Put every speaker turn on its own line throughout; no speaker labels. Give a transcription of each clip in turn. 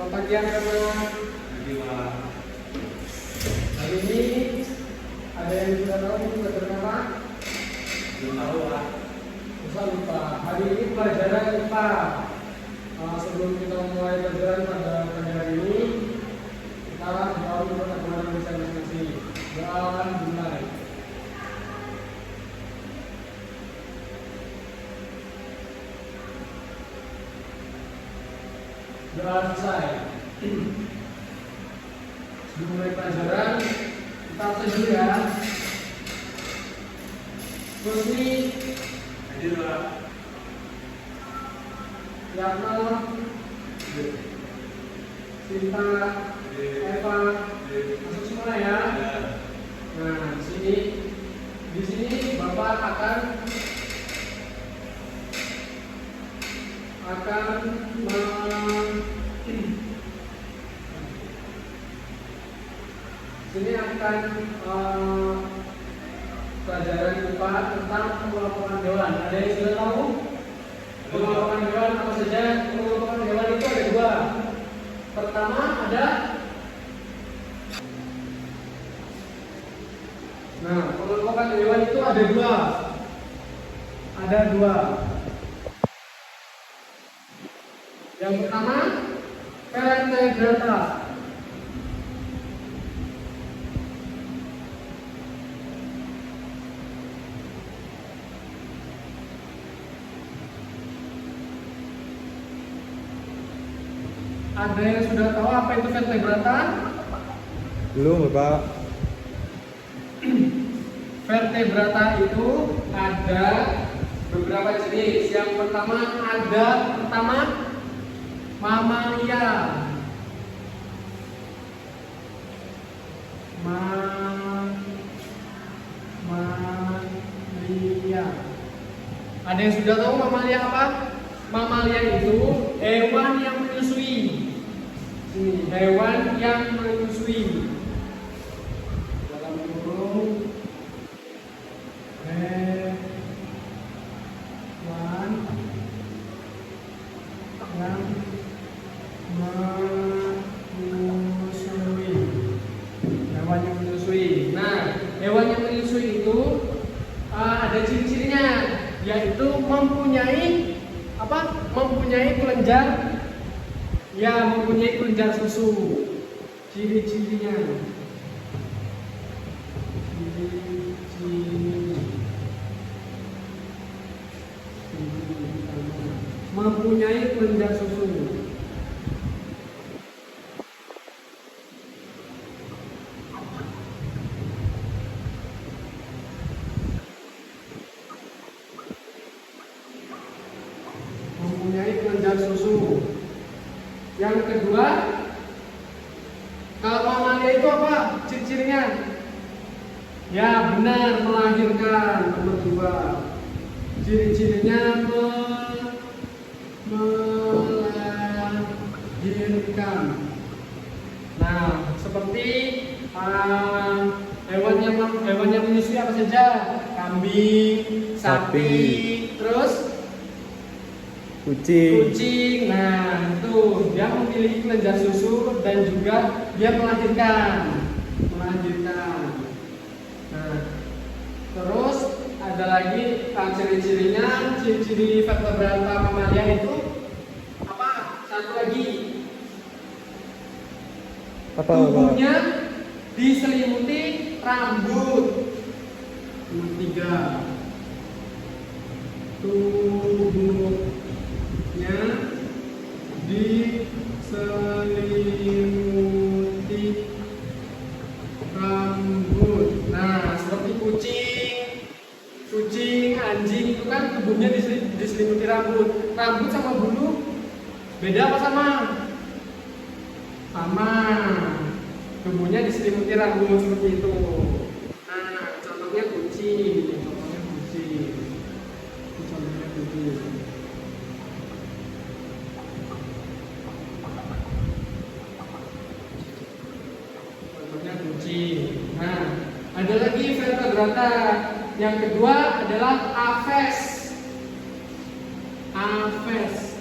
pagi anak-anak. Hari ini ada yang sudah tahu pelajaran apa?
Belum tahu lah.
Bisa lupa. Hari ini pelajaran IPA. Sebelum kita mulai pelajaran pada pagi hari ini, kita doa dulu teman-teman bisa diskusi. Doa dimulai. Doa selesai. Sebelum mulai pelajaran, kita absen dulu ya. Terus ini
Hadir lah.
Yakno, Sinta, Eva, masuk semua ya. Nah, di sini Bapak akan pelajaran IPA tentang pengelompokan hewan. Ada yang sudah tahu? Pengelompokan hewan apa saja? Pengelompokan hewan itu ada dua. Pertama ada pengelompokan hewan itu ada dua. Ada dua. Yang pertama vertebrata. Ada yang sudah tahu apa itu vertebrata?
Belum, Bapak.
Vertebrata itu ada beberapa jenis. Yang pertama mamalia. Mamalia. Ada yang sudah tahu mamalia apa? Mamalia itu hewan yang menyusui. Hewan yang menyusui. Dalam kurung hewan yang menyusui. Hewan yang menyusui. Nah, hewan yang menyusui itu ada ciri-cirinya, yaitu mempunyai kelenjar. Ya, mempunyai kelenjar susu. Ciri-cirinya. Mempunyai kelenjar susu. Mempunyai kelenjar susu. Yang kedua, kalau mamalia itu apa ciri-cirinya? Ya benar, melahirkan. Nomor dua, ciri-cirinya melahirkan. Nah, seperti hewan yang menyusui apa saja? Kambing, sapi, terus kucing. Nah, itu dia memiliki kelenjar susu dan juga dia melahirkan. Nah, terus ada lagi ciri-cirinya, ciri-ciri vertebrata mamalia itu apa? Satu lagi, tubuhnya diselimuti rambut. Nomor tiga, tubuhnya diselimuti rambut. Nah, seperti kucing, anjing itu kan tubuhnya diselimuti rambut. Rambut sama bulu beda apa sama? Sama. Tubuhnya diselimuti rambut seperti itu. Nah, contohnya kucing. Nah, ada lagi vertebrata. Yang kedua adalah aves. Aves.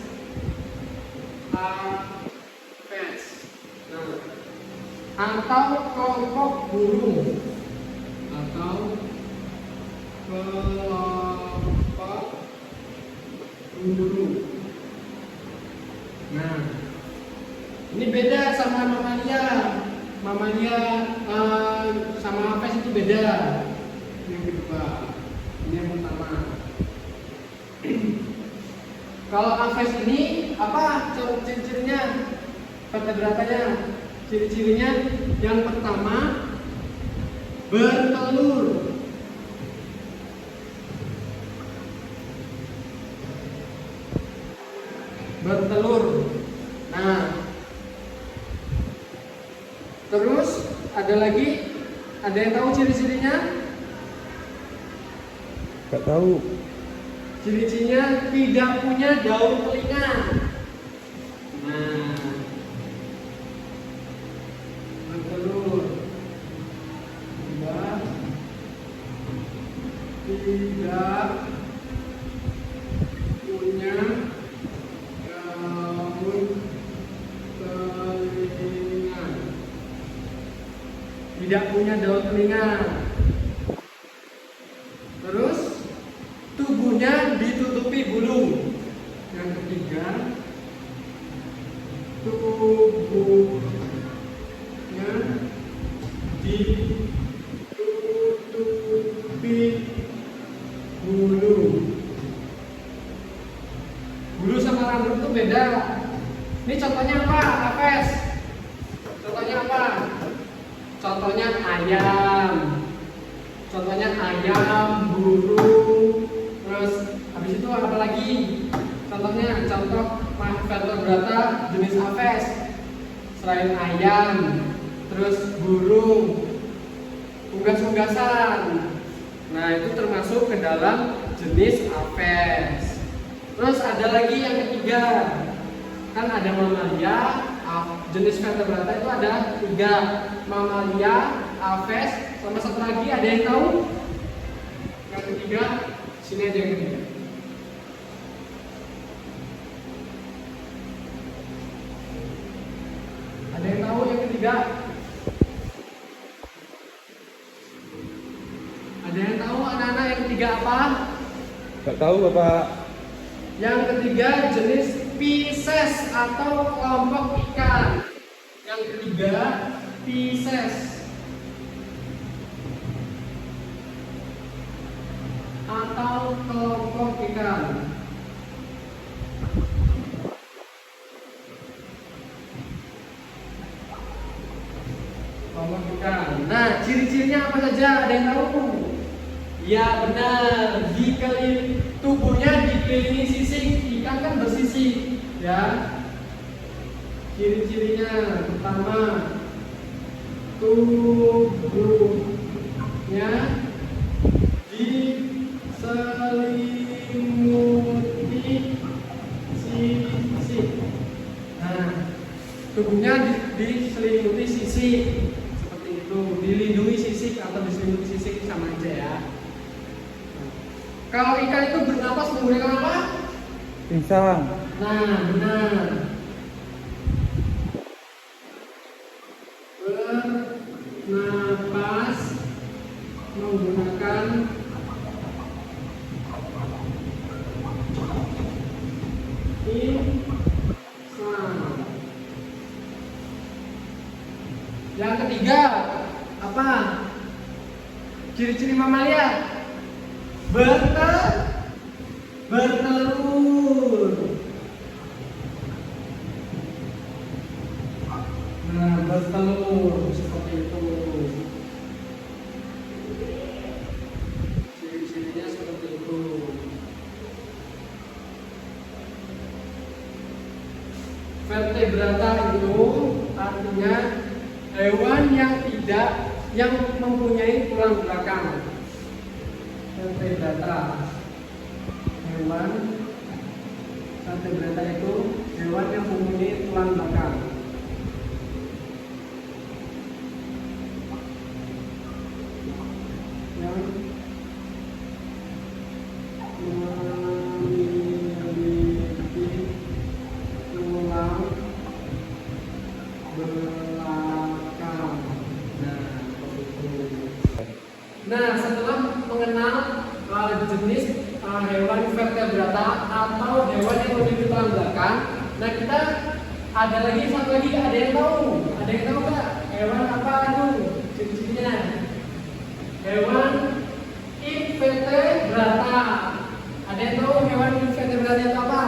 atau kelompok burung atau kelompok burung. Nah, ini beda sama mamalia. Mamalia sama apes itu beda. Yang kedua, ini yang pertama. Kalau apes ini apa ciri-cirinya? Vertebratanya, ciri-cirinya yang pertama bertelur. Bertelur. Nah, terus ada lagi, ada yang tahu ciri-cirinya?
Gak tahu.
Ciri-cirinya tidak punya daun telinga. Nah, bertelur. Tidak punya daun telinga. Tidak punya daun telinga. Terus tubuhnya ditutupi bulu. Yang ketiga, tubuhnya ditutupi bulu. Bulu sama rambut itu beda. Ini contohnya apa? Apes. Contohnya apa? Contohnya ayam. Contohnya ayam, burung. Terus habis itu apa lagi? Contohnya, contoh vertebrata jenis apes. Selain ayam, terus burung, unggas-unggasan. Nah, itu termasuk ke dalam jenis apes. Terus ada lagi yang ketiga. Kan ada mamalia, jenis vertebrata itu ada 3. Mamalia, apes, sama satu lagi ada yang tahu? Yang ketiga, sini aja yang ketiga. Ada yang tahu yang ketiga? Ada yang tahu anak-anak yang ketiga apa?
Gak tahu Bapak.
Yang ketiga jenis Pisces atau kelompok ikan. Yang ketiga Pisces atau kelompok ikan. Kelompok ikan. Nah, ciri-cirinya apa saja? Ada yang tahu? Ya benar, tubuhnya dikelilingi sisik. Ikan kan bersisik, ya. Ciri-cirinya pertama, tubuhnya diselimuti sisik. Nah, tubuhnya diselimuti sisik seperti itu, dilindungi sisik atau diselimuti sisik sama aja ya. Kalau ikan itu bernapas menggunakan apa?
Insang.
Nah, benar. Bernapas menggunakan insang. Yang ketiga apa? Ciri-ciri mamalia. Bertelur. Nah, bertelur seperti itu. Ciri-cirinya seperti itu. Vertebrata itu artinya hewan yang mempunyai tulang belakang. Vertebrata. Hewan vertebrata itu hewan yang mempunyai tulang belakang. Yang memiliki tulang belakang. invertebrata atau hewan yang memiliki tulang belakang. Nah, kita ada lagi satu lagi, ada yang tahu? Ada yang tahu nggak? Hewan apa itu? Ciri-cirinya? Hewan invertebrata. Ada yang tahu hewan invertebrata itu apa?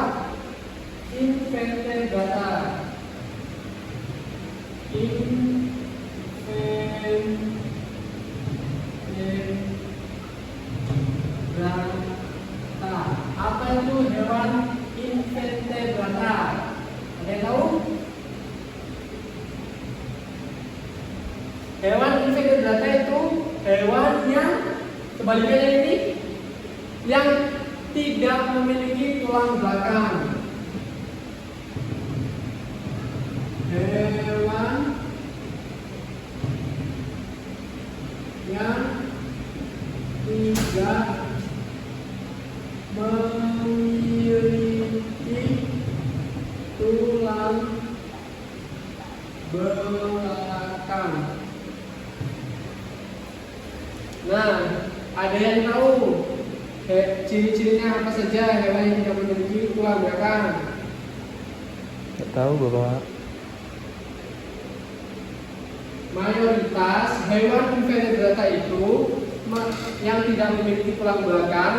Invertebrata. Invertebrata. Apa itu hewan invertebrata? Ada yang tahu? Hewan invertebrata itu hewan yang kebalikannya ini yang tidak memiliki tulang belakang. Hewan yang tidak memiliki tulang belakang. Nah, ada yang tahu ciri-cirinya apa saja hewan yang tidak memiliki tulang belakang?
Tak tahu Bapak.
Mayoritas hewan invertebrata itu yang tidak memiliki tulang belakang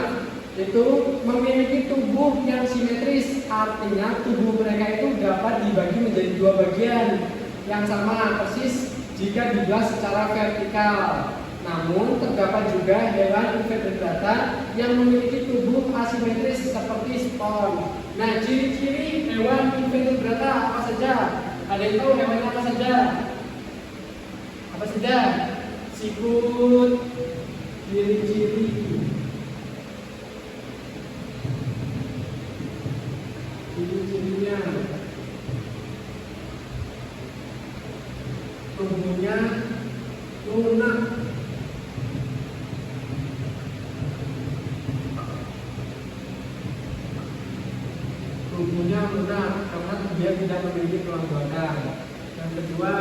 itu memiliki tubuh yang simetris, artinya tubuh mereka itu dapat dibagi menjadi dua bagian yang sama persis jika dibelah secara vertikal. Namun terdapat juga hewan invertebrata yang memiliki tubuh asimetris seperti spons. Nah, ciri-ciri hewan invertebrata apa saja? Ada yang tahu hewannya apa saja? Apa saja? Sikut, ciri-ciri. Ciri-cirinya tubuhnya lunak. Tubuhnya lunak karena dia tidak memiliki tulang belakang. Yang kedua,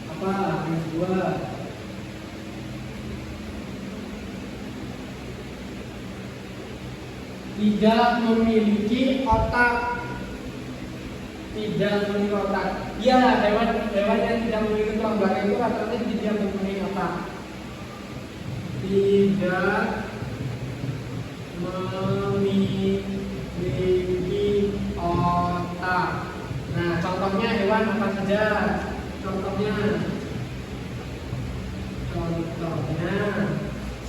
apa? Yang kedua, tidak memiliki otak. Tidak memiliki otak. Ya, hewan yang tidak memiliki tulang belakang itu rata-rata tidak mempunyai otak. Tidak memiliki otak. Nah, contohnya hewan apa saja? Contohnya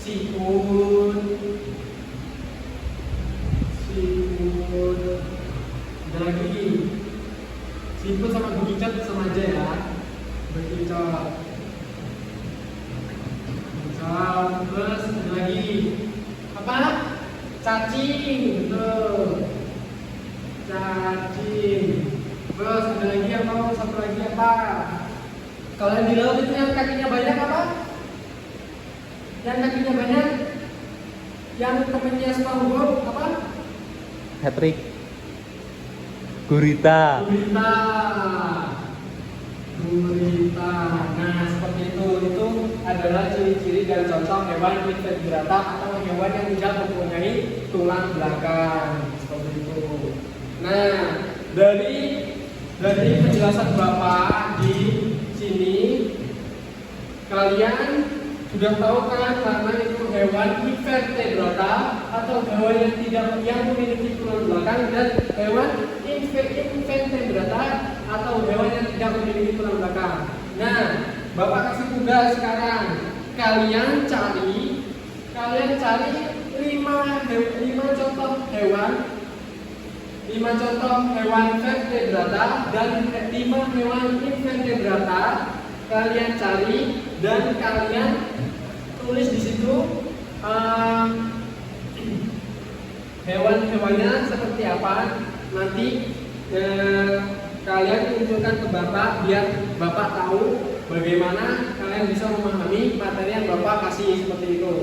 sikut, daging. Sikut sama bekicot sama aja ya. Bekicot. Terus ada lagi apa? Cacing, betul. Cacing. Terus ada lagi yang mau satu lagi apa? Kalau yang di laut itu yang kakinya banyak apa? Yang kakinya banyak, yang temennya SpongeBob apa?
Patrick. Gurita.
Gurita. Nah, seperti itu. Itu adalah ciri-ciri dan contoh hewan invertebrata atau hewan yang tidak mempunyai tulang belakang. Seperti itu. Nah, dari penjelasan Bapak di sini, kalian sudah tahu kan karena itu hewan invertebrata atau hewan yang memiliki tulang belakang, dan hewan invertebrata atau hewan yang tidak memiliki tulang belakang. Nah, Bapak kasih tugas sekarang. Kalian cari 5 contoh hewan, 5 contoh hewan vertebrata dan 5 hewan invertebrata. Kalian cari dan kalian tulis di situ hewan-hewannya seperti apa. Nanti kalian tunjukkan ke Bapak biar Bapak tahu bagaimana kalian bisa memahami materi yang Bapak kasih seperti itu.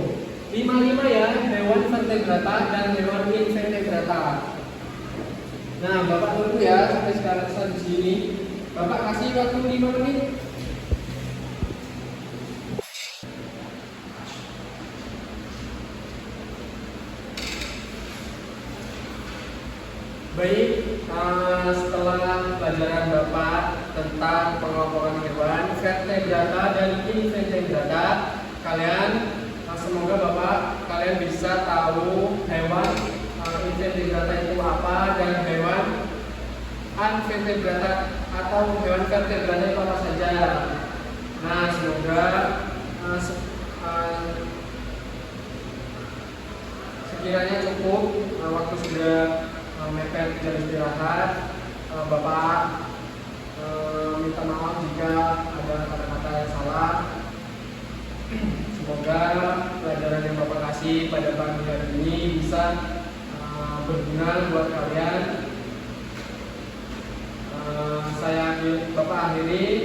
5 ya, hewan vertebrata dan hewan invertebrata. Nah, Bapak tunggu ya sampai sekarang di sini. Bapak kasih waktu 5 menit. Baik, setelah pelajaran Bapak tentang pengelompokan hewan, vertebrata dan invertebrata, kalian semoga Bapak kalian bisa tahu hewan invertebrata itu apa dan hewan unvertebrata atau hewan vertebrata itu apa saja. Nah, semoga sekiranya cukup, waktu sudah mepet jam istirahat. Bapak minta maaf jika ada kata-kata yang salah. Semoga pelajaran yang Bapak kasih pada pagi hari ini bisa berguna buat kalian. Bapak akhiri.